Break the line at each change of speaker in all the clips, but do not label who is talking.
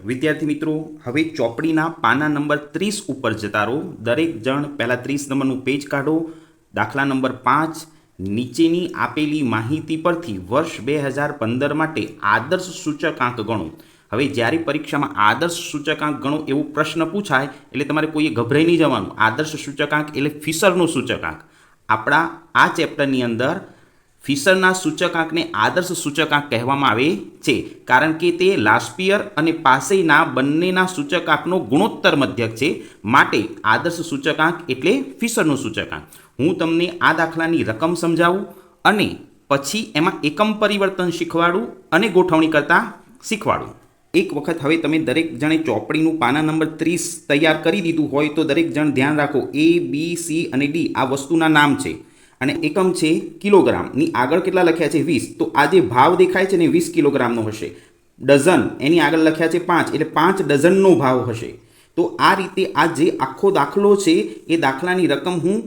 વિદ્યાર્થી મિત્રો, હવે ચોપડીના પાના નંબર 30 ઉપર જતા રહો. દરેક જણ પહેલાં 30 નંબરનું પેજ કાઢો. દાખલા નંબર 5, નીચેની આપેલી માહિતી પરથી વર્ષ 2015 માટે આદર્શ સૂચકાંક ગણો. હવે જ્યારે પરીક્ષામાં આદર્શ સૂચકાંક ગણો એવો પ્રશ્ન પૂછાય એટલે તમારે કોઈએ ગભરાઈ નહીં જવાનું. આદર્શ સૂચકાંક એટલે ફિશરનો સૂચકાંક. આપણા આ ચેપ્ટરની અંદર ફિશરના સૂચકાંકને આદર્શ સૂચકાંક કહેવામાં આવે છે, કારણ કે તે લાસ્પિયર અને પાસેના બંનેના સૂચકાંકનો ગુણોત્તર મધ્યક છે. માટે આદર્શ સૂચકાંક એટલે ફિશરનો સૂચકાંક. હું તમને આ દાખલાની રકમ સમજાવું અને પછી એમાં એકમ પરિવર્તન શીખવાડું અને ગોઠવણી કરતાં શીખવાડું. એક વખત હવે તમે દરેક જણે ચોપડીનું પાના નંબર 30 તૈયાર કરી દીધું હોય તો દરેક જણ ધ્યાન રાખો. A, B, C અને D આ વસ્તુના નામ છે અને એકમ છે કિલોગ્રામની આગળ કેટલા લખ્યા છે 20. તો આ જે ભાવ દેખાય છે ને 20 કિલોગ્રામનો હશે. ડઝન એની આગળ લખ્યા છે 5 એટલે 5 ડઝનનો ભાવ હશે. તો આ રીતે આ જે આખો દાખલો છે એ દાખલાની રકમ હું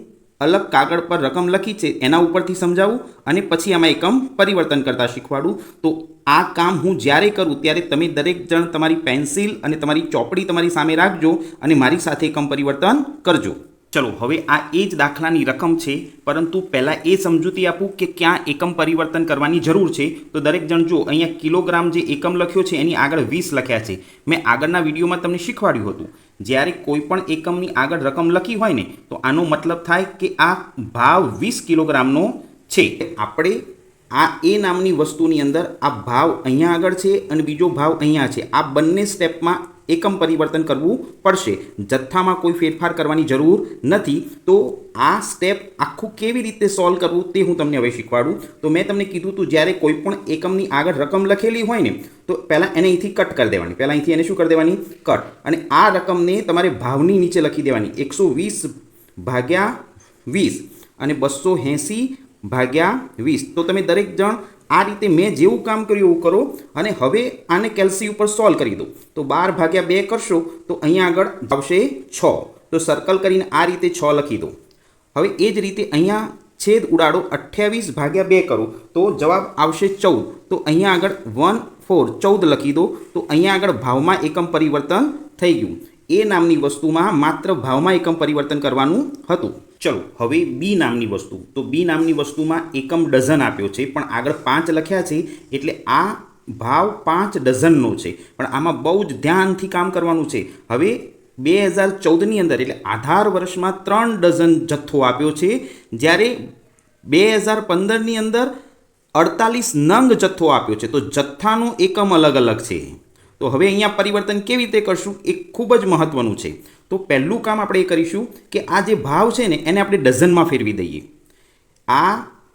અલગ કાગળ પર રકમ લખી છે એના ઉપરથી સમજાવું અને પછી આમાં એકમ પરિવર્તન કરતાં શીખવાડું. તો આ કામ હું જ્યારે કરું ત્યારે તમે દરેક જણ તમારી પેન્સિલ અને તમારી ચોપડી તમારી સામે રાખજો અને મારી સાથે એકમ પરિવર્તન કરજો. ચલો, હવે આ એ જ દાખલાની રકમ છે, પરંતુ પહેલાં એ સમજૂતી આપું કે ક્યાં એકમ પરિવર્તન કરવાની જરૂર છે. તો દરેક જણ જો અહીંયા કિલોગ્રામ જે એકમ લખ્યો છે એની આગળ 20 લખ્યા છે. મેં આગળના વિડીયોમાં તમને શીખવાડ્યું હતું, જ્યારે કોઈ પણ એકમની આગળ રકમ લખી હોય ને તો આનો મતલબ થાય કે આ ભાવ 20 કિલોગ્રામનો છે. આપણે આ એ નામની વસ્તુની અંદર આ ભાવ અહીંયા આગળ છે અને બીજો ભાવ અહીંયા છે. આ બંને સ્ટેપમાં એકમ પરિવર્તન કરવું પડશે. જથ્થામાં કોઈ ફેરફાર કરવાની જરૂર નથી. તો આ સ્ટેપ આખું કેવી રીતે સોલ્વ કરવું તે હું તમને હવે શીખવાડું. તો મેં તમને કીધું હતું, જ્યારે કોઈ પણ એકમની આગળ રકમ લખેલી હોય ને તો પહેલાં એને અહીંથી કટ કરી દેવાની. પહેલાં અહીંથી એને શું કરી દેવાની? કટ. અને આ રકમને તમારે ભાવની નીચે લખી દેવાની. 120 ભાગ્યા 20 અને 280 ભાગ્યા 20. તો તમે દરેક જણ આ રીતે મેં જેવું કામ કર્યું એવું કરો અને હવે આને કેલ્સી ઉપર સોલ્વ કરી દો. તો 12 ભાગ્યા 2 કરશો તો અહીંયા આગળ આવશે 6. તો સર્કલ કરીને આ રીતે 6 લખી દો. હવે એ જ રીતે અહીંયા છેદ ઉડાડો. 28 ભાગ્યા 2 કરો તો જવાબ આવશે 14. તો અહીંયા આગળ 14 લખી દો. તો અહીંયા આગળ ભાવમાં એકમ પરિવર્તન થઈ ગયું. એ નામની વસ્તુમાં માત્ર ભાવમાં એકમ પરિવર્તન કરવાનું હતું. ચલો, હવે બી નામની વસ્તુ. તો બી નામની વસ્તુમાં એકમ ડઝન આપ્યો છે, પણ આગળ 5 લખ્યા છે એટલે આ ભાવ 5 ડઝનનો છે. પણ આમાં બહુ જ ધ્યાનથી કામ કરવાનું છે. હવે 2014ની અંદર એટલે આધાર વર્ષમાં 3 ડઝન જથ્થો આપ્યો છે, જ્યારે 2015ની અંદર 48 નંગ જથ્થો આપ્યો છે. તો જથ્થાનો એકમ અલગ અલગ છે. તો હવે અહીંયા પરિવર્તન કેવી રીતે કરશું એ ખૂબ જ મહત્ત્વનું છે. તો પહેલું કામ આપણે એ કરીશું કે આ જે ભાવ છે ને એને આપણે ડઝનમાં ફેરવી દઈએ. આ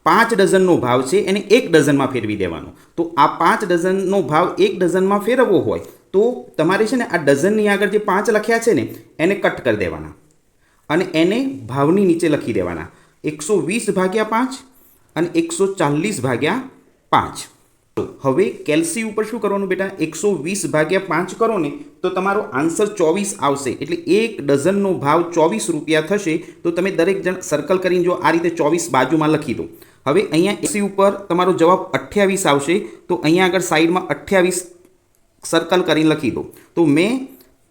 5 ડઝનનો ભાવ છે એને 1 ડઝનમાં ફેરવી દેવાનો. તો આ 5 ડઝનનો ભાવ 1 ડઝનમાં ફેરવવો હોય તો તમારે છે ને આ ડઝનની આગળ જે 5 લખ્યા છે ને એને કટ કરી દેવાના અને એને ભાવની નીચે લખી દેવાના. 120 ભાગ્યા 5 અને 140 ભાગ્યા 5. હવે કેલ્સી ઉપર શું કરવાનું બેટા? 120 ભાગ્યા 5 કરો ને તો તમારો આન્સર 24 આવશે. એટલે 1 ડઝનનો ભાવ 24 રૂપિયા થશે. તો તમે દરેક જણ સર્કલ કરીને જો આ રીતે 24 બાજુમાં લખી દો. હવે અહીંયા 80 ઉપર તમારો જવાબ 28 આવશે. તો અહીંયા આગળ સાઈડમાં 28 સર્કલ કરીને લખી દો. તો મેં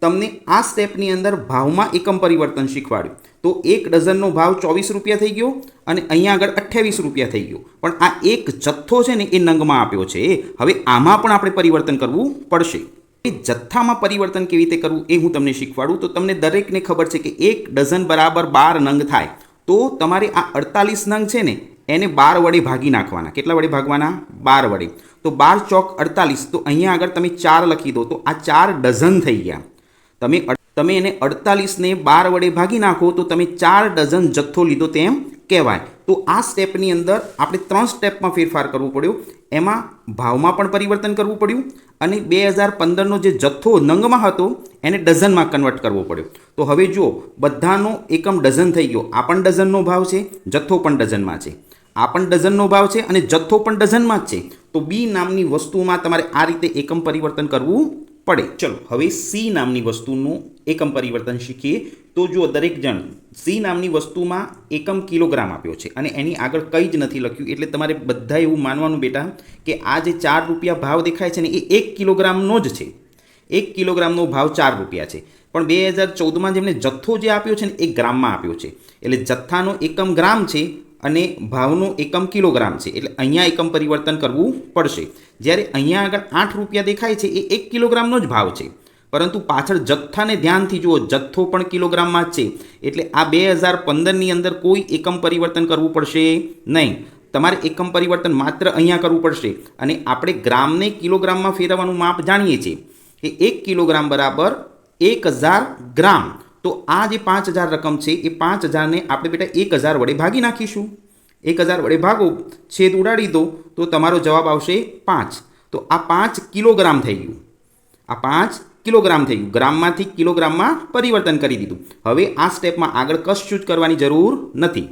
તમને આ સ્ટેપની અંદર ભાવમાં એકમ પરિવર્તન શીખવાડ્યું. તો 1 ડઝનનો ભાવ 24 રૂપિયા થઈ ગયો અને અહીંયા આગળ 28 રૂપિયા થઈ ગયો. પણ આ એક જથ્થો છે ને એ નંગમાં આપ્યો છે. હવે આમાં પણ આપણે પરિવર્તન કરવું પડશે. એ જથ્થામાં પરિવર્તન કેવી રીતે કરવું એ હું તમને શીખવાડું. તો તમને દરેકને ખબર છે કે 1 ડઝન બરાબર 12 નંગ થાય. તો તમારે આ 48 નંગ છે ને એને 12 વડે ભાગી નાખવાના. કેટલા વડે ભાગવાના? 12 વડે. તો 12 ચોક 48. તો અહીંયા આગળ તમે 4 લખી દો. તો આ 4 ડઝન થઈ ગયા. તમે એને 48ને 12 વડે ભાગી નાખો તો તમે 4 ડઝન જથ્થો લીધો તેમ કહેવાય. તો આ સ્ટેપની અંદર આપણે 3 સ્ટેપમાં ફેરફાર કરવો પડ્યો. એમાં ભાવમાં પણ પરિવર્તન કરવું પડ્યું અને 2015નો જે જથ્થો નંગમાં હતો એને ડઝનમાં કન્વર્ટ કરવો પડ્યો. તો હવે જુઓ, બધાનો એકમ ડઝન થઈ ગયો. આ પણ ડઝનનો ભાવ છે, જથ્થો પણ ડઝનમાં છે. આ પણ ડઝનનો ભાવ છે અને જથ્થો પણ ડઝનમાં જ છે. તો બી નામની વસ્તુમાં તમારે આ રીતે એકમ પરિવર્તન કરવું પડે. ચલો, હવે સી નામની વસ્તુનું એકમ પરિવર્તન શીખીએ. તો જો દરેક જણ સી નામની વસ્તુમાં એકમ કિલોગ્રામ આપ્યો છે અને એની આગળ કંઈ જ નથી લખ્યું. એટલે તમારે બધા એવું માનવાનું બેટા કે આ જે 4 રૂપિયા ભાવ દેખાય છે ને એ 1 કિલોગ્રામનો જ છે. 1 કિલોગ્રામનો ભાવ 4 રૂપિયા છે, પણ 2014માં જેમણે જથ્થો જે આપ્યો છે ને એ ગ્રામમાં આપ્યો છે, એટલે જથ્થાનો એકમ ગ્રામ છે અને ભાવનો એકમ કિલોગ્રામ છે, એટલે અહીંયા એકમ પરિવર્તન કરવું પડશે. જ્યારે અહીંયા આગળ 8 રૂપિયા દેખાય છે એ 1 કિલોગ્રામનો જ ભાવ છે, પરંતુ પાછળ જથ્થાને ધ્યાનથી જુઓ, જથ્થો પણ કિલોગ્રામમાં જ છે, એટલે આ 2015ની અંદર કોઈ એકમ પરિવર્તન કરવું પડશે નહીં. તમારે એકમ પરિવર્તન માત્ર અહીંયા કરવું પડશે. અને આપણે ગ્રામને કિલોગ્રામમાં ફેરવવાનું માપ જાણીએ છીએ કે 1 કિલોગ્રામ બરાબર 1000 ગ્રામ. તો આ જે 5000 રકમ છે એ 5000ને આપણે બેટા 1000 વડે ભાગી નાખીશું. 1000 વડે ભાગો, છેદ ઉડાડી દો તો તમારો જવાબ આવશે 5. તો આ 5 કિલોગ્રામ થઈ ગયું. આ 5 કિલોગ્રામ થઈ ગયું. ગ્રામમાંથી કિલોગ્રામમાં પરિવર્તન કરી દીધું. હવે આ સ્ટેપમાં આગળ કશું જ કરવાની જરૂર નથી.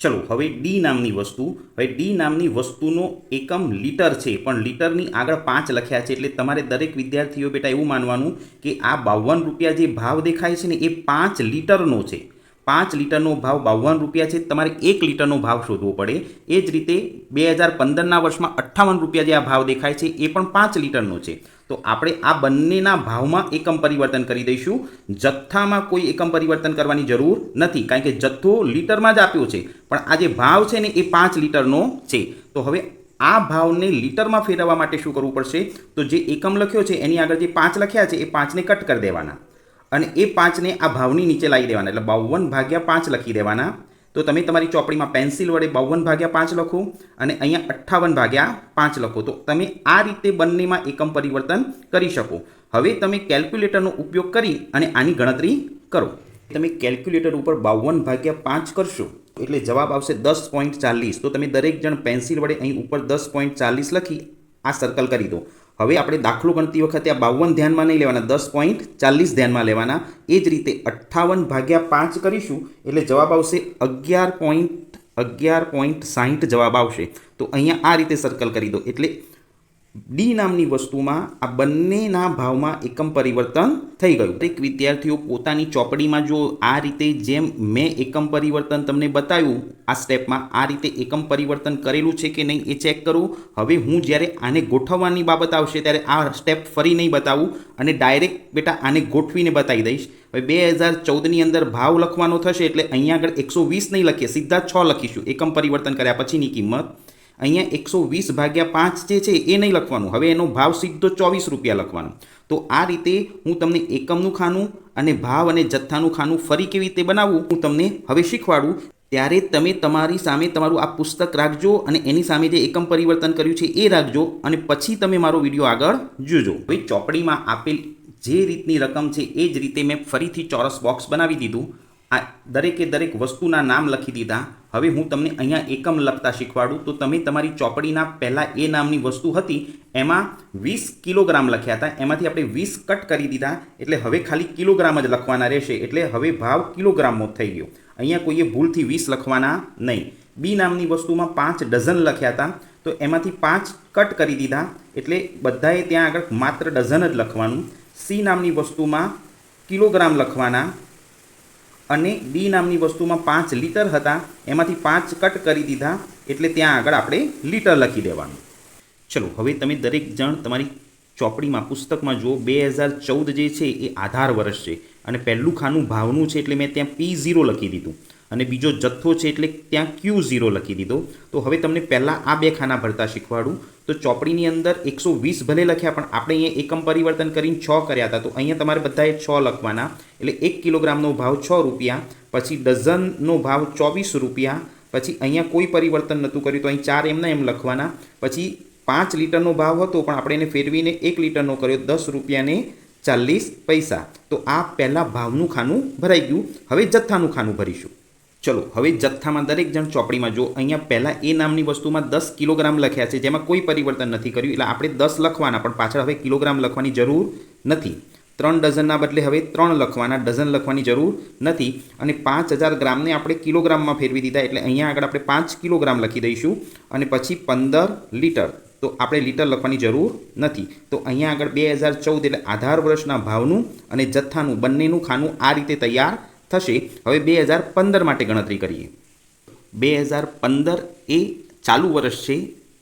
ચલો હવે ડી નામની વસ્તુ. હવે ડી નામની વસ્તુનો એકમ લીટર છે, પણ લીટરની આગળ 5 લખ્યા છે, એટલે તમારે દરેક વિદ્યાર્થીઓ બેટા એવું માનવાનું કે આ 52 રૂપિયા જે ભાવ દેખાય છે ને એ 5 લીટરનો છે. 5 લીટરનો ભાવ 52 રૂપિયા છે. તમારે 1 લીટરનો ભાવ શોધવો પડે. એ જ રીતે 2015ના વર્ષમાં 58 રૂપિયા જે આ ભાવ દેખાય છે એ પણ 5 લીટરનો છે. તો આપણે આ બંનેના ભાવમાં એકમ પરિવર્તન કરી દઈશું. જથ્થામાં કોઈ એકમ પરિવર્તન કરવાની જરૂર નથી, કારણ કે જથ્થો લીટરમાં જ આપ્યો છે, પણ આ જે ભાવ છે ને એ 5 લીટરનો છે. તો હવે આ ભાવને લીટરમાં ફેરવવા માટે શું કરવું પડશે? તો જે એકમ લખ્યો છે એની આગળ જે 5 લખ્યા છે એ 5ને કટ કરી દેવાના અને એ 5ને આ ભાવની નીચે લાવી દેવાના, એટલે 52/5 લખી દેવાના. તો તમે તમારી ચોપડીમાં પેન્સિલ વડે 52/5 લખો અને અહીંયા 58/5 લખો. તો તમે આ રીતે બંનેમાં એકમ પરિવર્તન કરી શકો. હવે તમે કેલ્ક્યુલેટરનો ઉપયોગ કરી અને આની ગણતરી કરો. તમે કેલ્ક્યુલેટર ઉપર 52/5 કરશો એટલે જવાબ આવશે 10.40. તો તમે દરેક જણ પેન્સિલ વડે અહીં ઉપર 10.40 લખી આ સર્કલ કરી દો. હવે આપણે દાખલો ગણતી વખતે આ 52 ધ્યાનમાં નહીં લેવાના, 10.40 ધ્યાનમાં લેવાના. એ જ રીતે 58/5 કરીશું એટલે જવાબ આવશે 11.60 જવાબ આવશે. તો અહીંયા આ રીતે સર્કલ કરી દો. એટલે ડી નામની વસ્તુમાં આ બંનેના ભાવમાં એકમ પરિવર્તન થઈ ગયું. દરેક વિદ્યાર્થીઓ પોતાની ચોપડીમાં જો આ રીતે જેમ મેં એકમ પરિવર્તન તમને બતાવ્યું આ સ્ટેપમાં આ રીતે એકમ પરિવર્તન કરેલું છે કે નહીં એ ચેક કરું. હવે હું જ્યારે આને ગોઠવવાની બાબત આવશે ત્યારે આ સ્ટેપ ફરી નહીં બતાવું અને ડાયરેક્ટ બેટા આને ગોઠવીને બતાવી દઈશ. હવે 2014ની અંદર ભાવ લખવાનો થશે એટલે અહીંયા આગળ 120 નહીં લખીએ, સીધા 6 લખીશું એકમ પરિવર્તન કર્યા પછીની કિંમત. અહીંયા 120/5 જે છે એ નહીં લખવાનું, હવે એનો ભાવ સીધો 24 રૂપિયા લખવાનો. તો આ રીતે હું તમને એકમનું ખાનું અને ભાવ અને જથ્થાનું ખાનું ફરી કેવી રીતે બનાવવું હું તમને હવે શીખવાડું. ત્યારે તમે તમારી સામે તમારું આ પુસ્તક રાખજો અને એની સામે જે એકમ પરિવર્તન કર્યું છે એ રાખજો અને પછી તમે મારો વિડીયો આગળ જોજો. હવે ચોપડીમાં આપેલ જે રીતની રકમ છે એ જ રીતે મેં ફરીથી ચોરસ બોક્સ બનાવી દીધું. આ દરેકે દરેક વસ્તુના નામ લખી દીધા. હવે હું તમને અહીંયા એકમ લખતા શીખવાડું. તો તમે તમારી ચોપડીના પહેલાં એ નામની વસ્તુ હતી એમાં 20 કિલોગ્રામ લખ્યા હતા, એમાંથી આપણે 20 કટ કરી દીધા એટલે હવે ખાલી કિલોગ્રામ જ લખવાના રહેશે. એટલે હવે ભાવ કિલોગ્રામમાં થઈ ગયો. અહીંયા કોઈએ ભૂલથી 20 લખવાના નહીં. બી નામની વસ્તુમાં 5 ડઝન લખ્યા હતા, તો એમાંથી 5 કટ કરી દીધા એટલે બધાએ ત્યાં આગળ માત્ર ડઝન જ લખવાનું. સી નામની વસ્તુમાં કિલોગ્રામ લખવાના અને ડી નામની વસ્તુમાં 5 લીટર હતા, એમાંથી 5 કટ કરી દીધા એટલે ત્યાં આગળ આપણે લીટર લખી દેવાનું. ચલો હવે તમે દરેક જણ તમારી ચોપડીમાં પુસ્તકમાં જુઓ 2014 જે છે એ આધાર વર્ષ છે અને પહેલું ખાનું ભાવનું છે એટલે મેં ત્યાં P0 લખી દીધું અને બીજો જથ્થો છે એટલે ત્યાં Q0 લખી દીધો. તો હવે તમને પહેલાં આ 2 ખાના ભરતા શીખવાડું. તો ચોપડીની અંદર 120 ભલે લખ્યા પણ આપણે અહીંયા એકમ પરિવર્તન કરીને 6 કર્યા હતા, તો અહીંયા તમારે બધાએ 6 લખવાના. એટલે 1 કિલોગ્રામનો ભાવ 6 રૂપિયા, પછી ડઝનનો ભાવ 24 રૂપિયા, પછી અહીંયા કોઈ પરિવર્તન નહોતું કર્યું તો અહીં 4 એમના એમ લખવાના. પછી 5 લીટરનો ભાવ હતો પણ આપણે એને ફેરવીને 1 લીટરનો કર્યો, 10 રૂપિયાને 40 પૈસા. તો આ પહેલાં ભાવનું ખાનું ભરાઈ ગયું. હવે જથ્થાનું ખાનું ભરીશું. ચલો હવે જથ્થામાં દરેક જણ ચોપડીમાં જો અહીંયા પહેલાં એ નામની વસ્તુમાં 10 કિલોગ્રામ લખ્યા છે જેમાં કોઈ પરિવર્તન નથી કર્યું એટલે આપણે 10 લખવાના, પણ પાછળ હવે કિલોગ્રામ લખવાની જરૂર નથી. 3 ડઝનના બદલે હવે 3 લખવાના, ડઝન લખવાની જરૂર નથી. અને 5000 ગ્રામને આપણે કિલોગ્રામમાં ફેરવી દીધા એટલે અહીંયા આગળ આપણે 5 કિલોગ્રામ લખી દઈશું અને પછી 15 લીટર. તો આપણે લીટર લખવાની જરૂર નથી. તો અહીંયા આગળ 2014 એટલે આધાર વર્ષના ભાવનું અને જથ્થાનું બંનેનું ખાનું આ રીતે તૈયાર થશે. હવે 2015 માટે ગણતરી કરીએ. 2015 એ ચાલુ વર્ષ છે,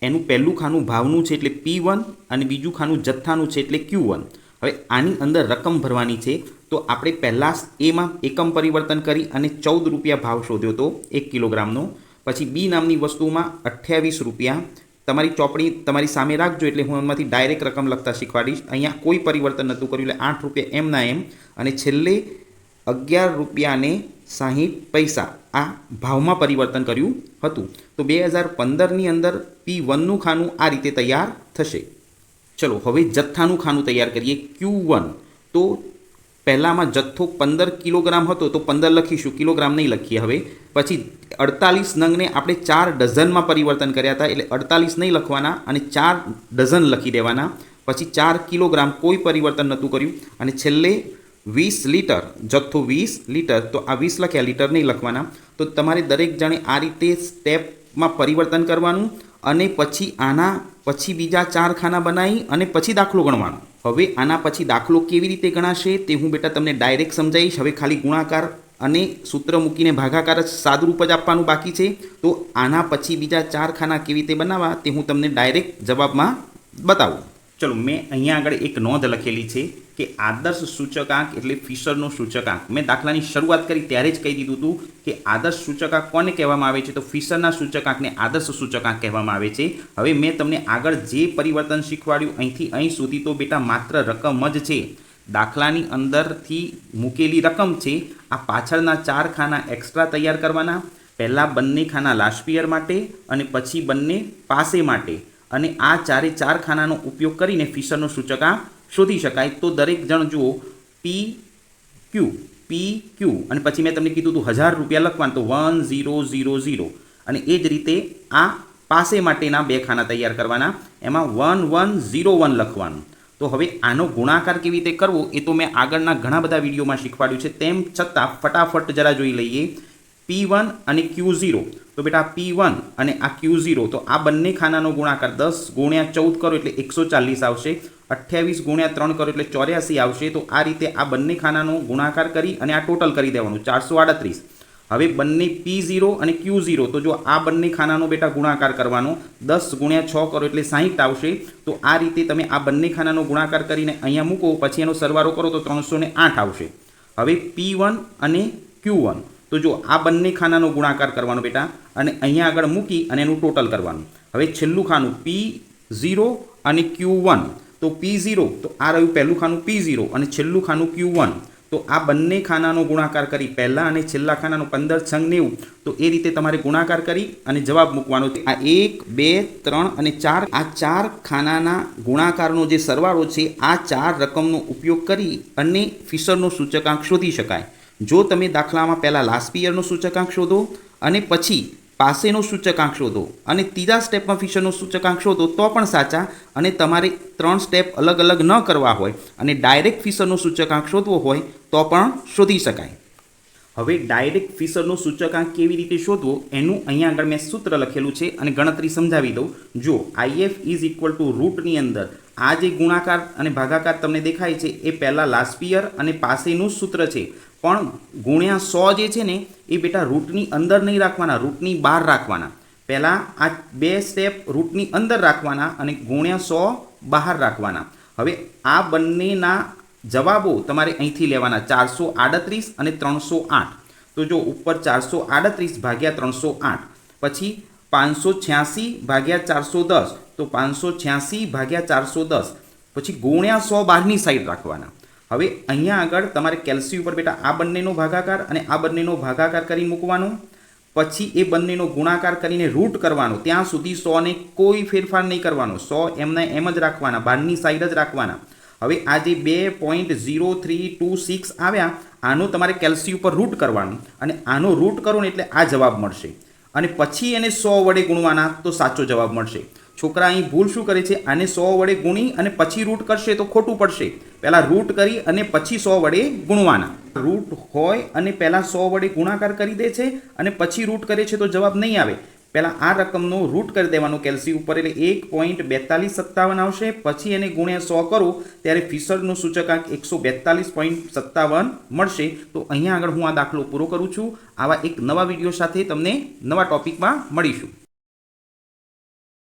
એનું પહેલું ખાનું ભાવનું છે એટલે P1 અને બીજું ખાનું જથ્થાનું છે એટલે Q1. હવે આની અંદર રકમ ભરવાની છે, તો આપણે પહેલાં એમાં એકમ પરિવર્તન કરી અને 14 રૂપિયા ભાવ શોધ્યો હતો 1 કિલોગ્રામનો. પછી બી નામની વસ્તુમાં 28 રૂપિયા. તમારી ચોપડી તમારી સામે રાખજો એટલે હું એમાંથી ડાયરેક્ટ રકમ લખતા શીખવાડીશ. અહીંયા કોઈ પરિવર્તન નહોતું કર્યું એટલે 8 રૂપિયા એમના એમ. અને છેલ્લે 11 રૂપિયા ને 60 પૈસા આ ભાવમાં પરિવર્તન કર્યું હતું. તો 2015ની અંદર P1નું ખાનું આ રીતે તૈયાર થશે. ચલો હવે જથ્થાનું ખાનું તૈયાર કરીએ. Q1 તો પહેલાંમાં જથ્થો 15 કિલોગ્રામ હતો તો 15 લખીશું, કિલોગ્રામ નહીં લખીએ હવે. પછી 48 નંગને આપણે 4 ડઝનમાં પરિવર્તન કર્યા હતા એટલે 48 નહીં લખવાના અને 4 ડઝન લખી દેવાના. પછી 4 કિલોગ્રામ કોઈ પરિવર્તન નહોતું કર્યું. અને છેલ્લે 20 લીટર, જથ્થો 20 લીટર, તો આ 20 લખ્યા, લીટર નહીં લખવાના. તો તમારે દરેક જણે આ રીતે સ્ટેપમાં પરિવર્તન કરવાનું અને પછી આના પછી બીજા 4 ખાના બનાવી અને પછી દાખલો ગણવાનો. હવે આના પછી દાખલો કેવી રીતે ગણાશે તે હું બેટા તમને ડાયરેક્ટ સમજાવીશ. હવે ખાલી ગુણાકાર અને સૂત્ર મૂકીને ભાગાકાર જ સાદુરૂપ જ આપવાનું બાકી છે. તો આના પછી બીજા 4 ખાના કેવી રીતે બનાવવા તે હું તમને ડાયરેક્ટ જવાબમાં બતાવું. ચલો મેં અહીંયા આગળ એક નોંધ લખેલી છે કે આદર્શ સૂચકાંક એટલે ફિશરનો સૂચકાંક. મેં દાખલાની શરૂઆત કરી ત્યારે જ કહી દીધું હતું કે આદર્શ સૂચકાંક કોને કહેવામાં આવે છે, તો ફિશરના સૂચકાંકને આદર્શ સૂચકાંક કહેવામાં આવે છે. હવે મેં તમને આગળ જે પરિવર્તન શીખવાડ્યું અહીંથી અહીં સુધી તો બેટા માત્ર રકમ જ છે. દાખલાની અંદરથી મૂકેલી રકમ છે. આ પાછળના 4 ખાના એક્સ્ટ્રા તૈયાર કરવાના. પહેલાં બંને ખાના લાસ્ટ પિયર માટે અને પછી બંને પાસે માટે. અને આ 4 ખાનાનો ઉપયોગ કરીને ફિશરનો સૂચકાંક શોધી શકાય. તો દરેક જણ જુઓ PQ અને પછી મેં તમને કીધું હતું 1000 રૂપિયા લખવાનું, તો 1000 અને એ જ રીતે આ પાસે માટેના 2 ખાના તૈયાર કરવાના, એમાં 1101 લખવાનું. તો હવે આનો ગુણાકાર કેવી રીતે કરવો એ તો મેં આગળના ઘણા બધા વિડીયોમાં શીખવાડ્યું છે. તેમ છતાં ફટાફટ જરા જોઈ લઈએ. P1 અને Q0, તો બેટા P1 અને આ Q0, તો આ બંને ખાનાનો ગુણાકાર 10 ગુણ્યા 14 કરો એટલે 140 આવશે. 28 ગુણ્યા 3 કરો એટલે 84 આવશે. તો આ રીતે આ બંને ખાનાનો ગુણાકાર કરી અને આ ટોટલ કરી દેવાનું 438. હવે બંને P0 અને Q0, તો જો આ બંને ખાનાનો બેટા ગુણાકાર કરવાનો 10 ગુણ્યા 6 કરો એટલે 60 આવશે. તો આ રીતે તમે આ બંને ખાનાનો ગુણાકાર કરીને અહીંયા મૂકો, પછી એનો સરવાળો કરો તો 308 આવશે. હવે P1 અને Q1, તો જો આ બંને ખાનાનો ગુણાકાર કરવાનો બેટા અને અહીંયા આગળ મૂકી અને એનું ટોટલ કરવાનું. હવે છેલ્લું ખાનું P0 અને Q1, તો P0 તો આ રહ્યું પહેલું ખાનું P0 અને છેલ્લું ખાનું Q1, તો આ બંને ખાનાનો ગુણાકાર કરી પહેલાં અને છેલ્લા ખાનાનો 15 છંગ 90, તો એ રીતે તમારે ગુણાકાર કરી અને જવાબ મૂકવાનો. આ 1 2 3 અને 4 આ 4 ખાનાના ગુણાકારનો જે સરવાળો છે આ 4 રકમનો ઉપયોગ કરી અને ફિશરનો સૂચકાંક શોધી શકાય. જો તમે દાખલામાં પહેલાં લાસ્ટ પિયરનો સૂચકાંક શોધો અને પછી પાસેનો સૂચકાંક શોધો અને ત્રીજા સ્ટેપમાં ફિશરનો સૂચકાંક શોધો તો પણ સાચા. અને તમારે 3 સ્ટેપ અલગ અલગ ન કરવા હોય અને ડાયરેક્ટ ફિશરનો સૂચકાંક શોધવો હોય તો પણ શોધી શકાય. હવે ડાયરેક્ટ ફિશરનો સૂચકાંક કેવી રીતે શોધવો એનું અહીંયા આગળ મેં સૂત્ર લખેલું છે અને ગણતરી સમજાવી દઉં. જો IF રૂટની અંદર આ જે ગુણાકાર અને ભાગાકાર તમને દેખાય છે એ પહેલાં લાસ્ટ પિયર અને પાસેનું સૂત્ર છે, પણ ગુણ્યા 100 જે છે ને એ બેટા રૂટની અંદર નહીં રાખવાના, રૂટની બહાર રાખવાના. પહેલાં આ 2 સ્ટેપ રૂટની અંદર રાખવાના અને ગુણ્યા 100 બહાર રાખવાના. હવે આ બંનેના જવાબો તમારે અહીંથી લેવાના 438 અને 308. તો જો ઉપર 438 ભાગ્યા 308, પછી 586 ભાગ્યા 410, તો 586 ભાગ્યા 410, પછી ગુણ્યા 100 બહારની સાઈડ રાખવાના. હવે અહીંયા આગળ તમારે કેલ્સી ઉપર બેટા આ બંનેનો ભાગાકાર અને આ બંનેનો ભાગાકાર કરી મૂકવાનો. પછી એ બંનેનો ગુણાકાર કરીને રૂટ કરવાનો. ત્યાં સુધી 100ને કોઈ ફેરફાર નહીં કરવાનો, 100 એમને એમ જ રાખવાના, બહારની સાઈડ જ રાખવાના. હવે આ જે 2.0326 આવ્યા આનો તમારે કેલ્સી ઉપર રૂટ કરવાનું અને આનો રૂટ કરો ને એટલે આ જવાબ મળશે અને પછી એને 100 વડે ગુણવાના તો સાચો જવાબ મળશે. છોકરા અહીં ભૂલ શું કરે છે, આને 100 વડે ગુણી અને પછી રૂટ કરશે તો ખોટું પડશે. પહેલાં રૂટ કરી અને પછી 100 વડે ગુણવાના. રૂટ હોય અને પહેલાં 100 વડે ગુણાકાર કરી દે છે અને પછી રૂટ કરે છે તો જવાબ નહીં આવે. પહેલાં આ રકમનો રૂટ કરી દેવાનો કેલ્સી ઉપર એટલે 1.4257 આવશે. પછી એને ગુણ્યા 100 કરો ત્યારે ફિશરનું સૂચકાંક 142.57 મળશે. તો અહીંયા આગળ હું આ દાખલો પૂરો કરું છું. આવા એક નવા વિડીયો સાથે તમને નવા ટોપિકમાં મળીશું.